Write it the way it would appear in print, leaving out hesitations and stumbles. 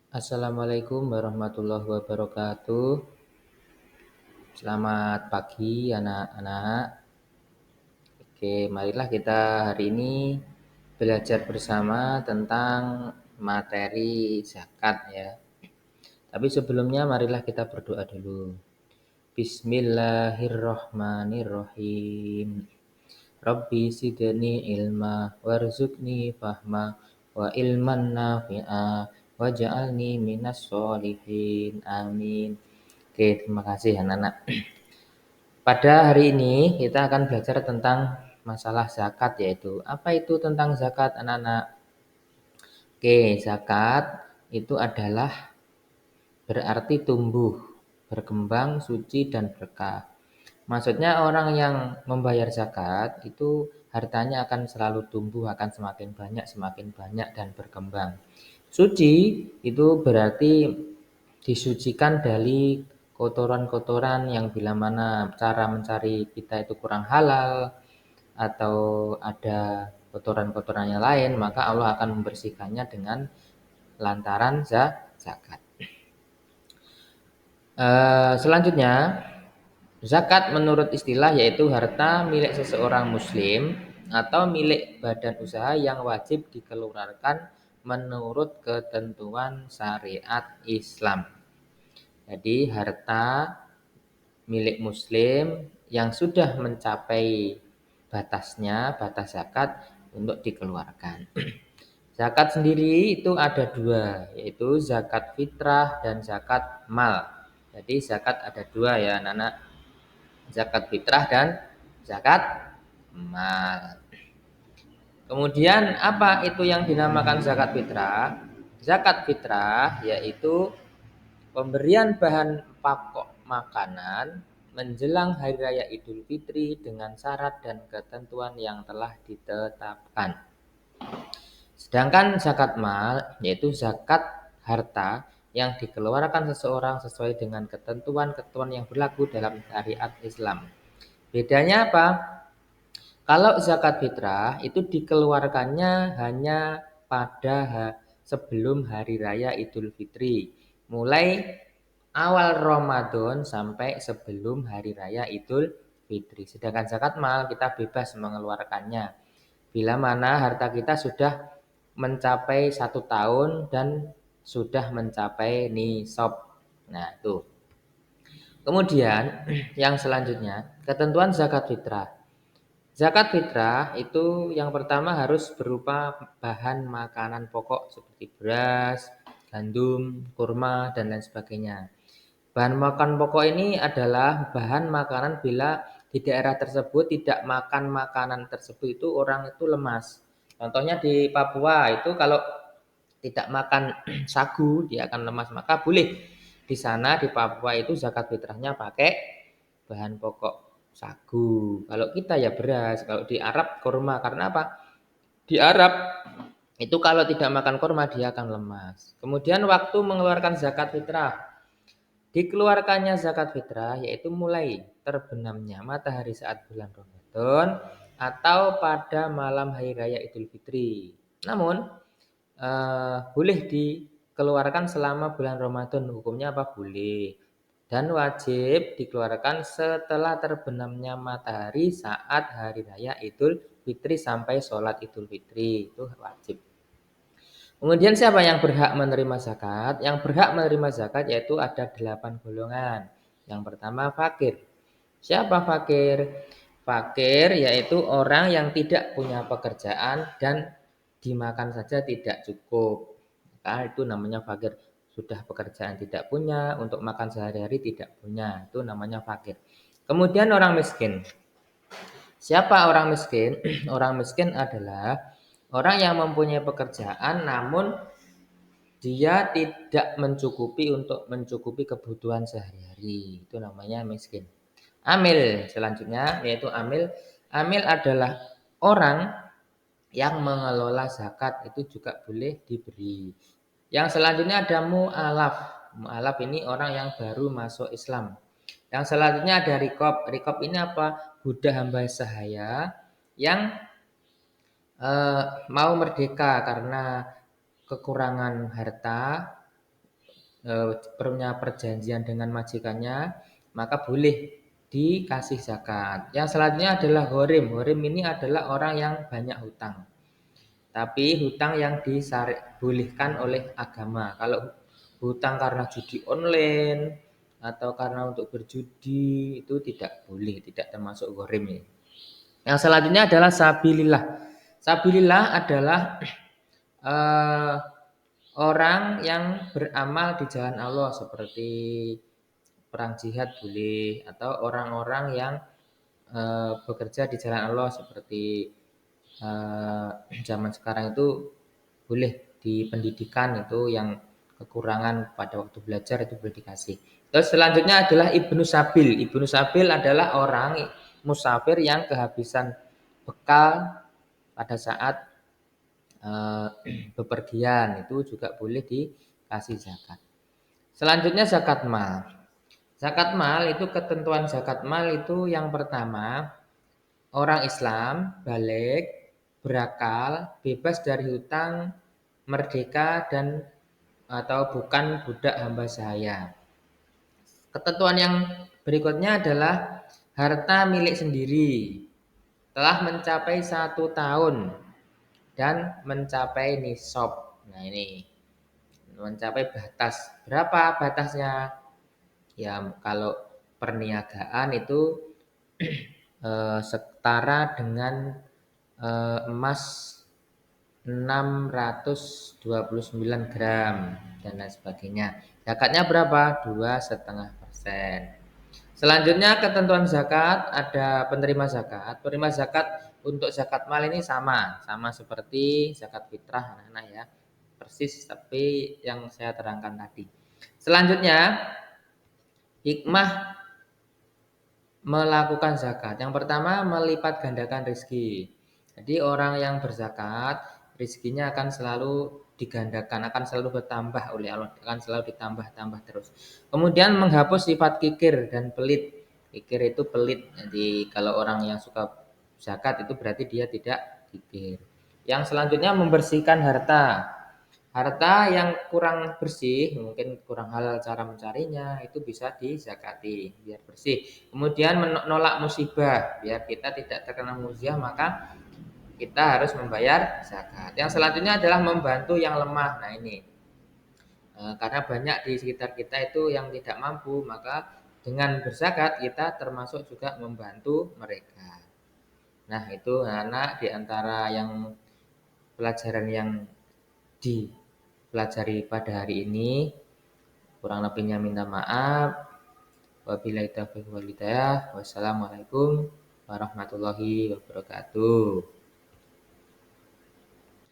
Assalamualaikum warahmatullahi wabarakatuh. Selamat pagi anak-anak. Oke, marilah kita hari ini belajar bersama tentang materi zakat ya. Tapi sebelumnya marilah kita berdoa dulu. Bismillahirrohmanirrohim. Rabbi sidni ilma warzuqni fahma wa ilman nafi'a waj'alni minas sholihin. Amin. Oke, terima kasih anak-anak. Pada hari ini kita akan belajar tentang masalah zakat, yaitu apa itu tentang zakat anak-anak. Oke, zakat itu adalah berarti tumbuh, berkembang, suci, dan berkah. Maksudnya orang yang membayar zakat itu hartanya akan selalu tumbuh, akan semakin banyak dan berkembang. Suci itu berarti disucikan dari kotoran-kotoran yang bila mana cara mencari kita itu kurang halal atau ada kotoran-kotoran yang lain, maka Allah akan membersihkannya dengan lantaran zakat. Selanjutnya, zakat menurut istilah yaitu harta milik seseorang muslim atau milik badan usaha yang wajib dikeluarkan menurut ketentuan syariat Islam. Jadi harta milik muslim yang sudah mencapai batas zakat untuk dikeluarkan. Zakat sendiri itu ada dua, yaitu zakat fitrah dan zakat mal. Jadi zakat ada dua ya anak-anak, zakat fitrah dan zakat mal. Kemudian apa itu yang dinamakan zakat fitrah? Zakat fitrah yaitu pemberian bahan pokok makanan menjelang Hari Raya Idul Fitri dengan syarat dan ketentuan yang telah ditetapkan. Sedangkan zakat mal yaitu zakat harta yang dikeluarkan seseorang sesuai dengan ketentuan-ketentuan yang berlaku dalam syariat Islam. Bedanya apa? Kalau zakat fitrah itu dikeluarkannya hanya pada sebelum Hari Raya Idul Fitri. Mulai awal Ramadan sampai sebelum Hari Raya Idul Fitri. Sedangkan zakat mal kita bebas mengeluarkannya bila mana harta kita sudah mencapai 1 tahun dan sudah mencapai nisab. Nah, itu. Kemudian yang selanjutnya, ketentuan zakat fitrah. Zakat fitrah itu yang pertama harus berupa bahan makanan pokok seperti beras, gandum, kurma, dan lain sebagainya. Bahan makan pokok ini adalah bahan makanan bila di daerah tersebut tidak makan makanan tersebut itu orang itu lemas. Contohnya di Papua itu kalau tidak makan sagu dia akan lemas, maka boleh di sana di Papua itu zakat fitrahnya pakai bahan pokok sagu. Kalau kita ya beras, kalau di Arab kurma. Karena apa? Di Arab itu kalau tidak makan kurma dia akan lemas. Kemudian waktu mengeluarkan zakat fitrah. Dikeluarkannya zakat fitrah yaitu mulai terbenamnya matahari saat bulan Ramadan atau pada malam hari raya Idul Fitri. Namun boleh dikeluarkan selama bulan Ramadan. Hukumnya apa? Boleh. Dan wajib dikeluarkan setelah terbenamnya matahari saat hari raya Idul Fitri sampai sholat Idul Fitri. Itu wajib. Kemudian siapa yang berhak menerima zakat? Yang berhak menerima zakat yaitu ada 8 golongan. Yang pertama fakir. Siapa fakir? Fakir yaitu orang yang tidak punya pekerjaan dan dimakan saja tidak cukup. Maka itu namanya fakir. Sudah pekerjaan tidak punya, untuk makan sehari-hari tidak punya. Itu namanya fakir. Kemudian orang miskin. Siapa orang miskin? Orang miskin adalah orang yang mempunyai pekerjaan namun dia tidak mencukupi kebutuhan sehari-hari. Itu namanya miskin. Amil selanjutnya yaitu amil. Amil adalah orang yang mengelola zakat, itu juga boleh diberi. Yang selanjutnya ada mu'alaf. Mu'alaf ini orang yang baru masuk Islam. Yang selanjutnya ada rikob. Rikob ini apa? Budak hamba sahaya yang mau merdeka karena kekurangan harta, punya perjanjian dengan majikannya, maka boleh dikasih zakat. Yang selanjutnya adalah ghorim. Ghorim ini adalah orang yang banyak hutang. Tapi hutang yang dibolehkan oleh agama. Kalau hutang karena judi online atau karena untuk berjudi itu tidak boleh, tidak termasuk ghorim ini. Yang selanjutnya adalah sabilillah. Sabilillah adalah eh, orang yang beramal di jalan Allah seperti perang jihad boleh, atau orang-orang yang bekerja di jalan Allah seperti eh, zaman sekarang itu boleh di pendidikan itu yang kekurangan pada waktu belajar itu boleh dikasih. Terus selanjutnya adalah Ibnu Sabil. Ibnu Sabil adalah orang musafir yang kehabisan bekal pada saat bepergian, itu juga boleh dikasih zakat. Selanjutnya zakat mal. Zakat mal itu ketentuan zakat mal itu yang pertama, orang Islam balik, berakal, bebas dari hutang, merdeka dan atau bukan budak hamba sahaya. Ketentuan yang berikutnya adalah harta milik sendiri telah mencapai 1 tahun dan mencapai nisab. Nah ini mencapai batas. Berapa batasnya? Ya kalau perniagaan itu setara dengan emas 629 gram dan lain sebagainya. Zakatnya berapa? 2,5%. Selanjutnya ketentuan zakat, ada penerima zakat. Penerima zakat untuk zakat mal ini sama seperti zakat fitrah anak-anak ya. Persis tapi yang saya terangkan tadi. Selanjutnya hikmah melakukan zakat. Yang pertama melipat gandakan rezeki. Jadi orang yang berzakat rezekinya akan selalu digandakan, akan selalu bertambah oleh Allah, akan selalu ditambah-tambah terus. Kemudian menghapus sifat kikir dan pelit. Kikir itu pelit. Jadi kalau orang yang suka zakat itu berarti dia tidak kikir. Yang selanjutnya membersihkan harta. Harta yang kurang bersih, mungkin kurang halal cara mencarinya, itu bisa dizakati biar bersih. Kemudian menolak musibah, biar kita tidak terkena musibah, maka kita harus membayar zakat. Yang selanjutnya adalah membantu yang lemah. Nah ini karena banyak di sekitar kita itu yang tidak mampu, maka dengan berzakat kita termasuk juga membantu mereka. Nah itu anak di antara yang pelajaran yang dipelajari pada hari ini. Kurang lebihnya minta maaf. Wabillahi taufiq wal hidayah. Wassalamualaikum warahmatullahi wabarakatuh.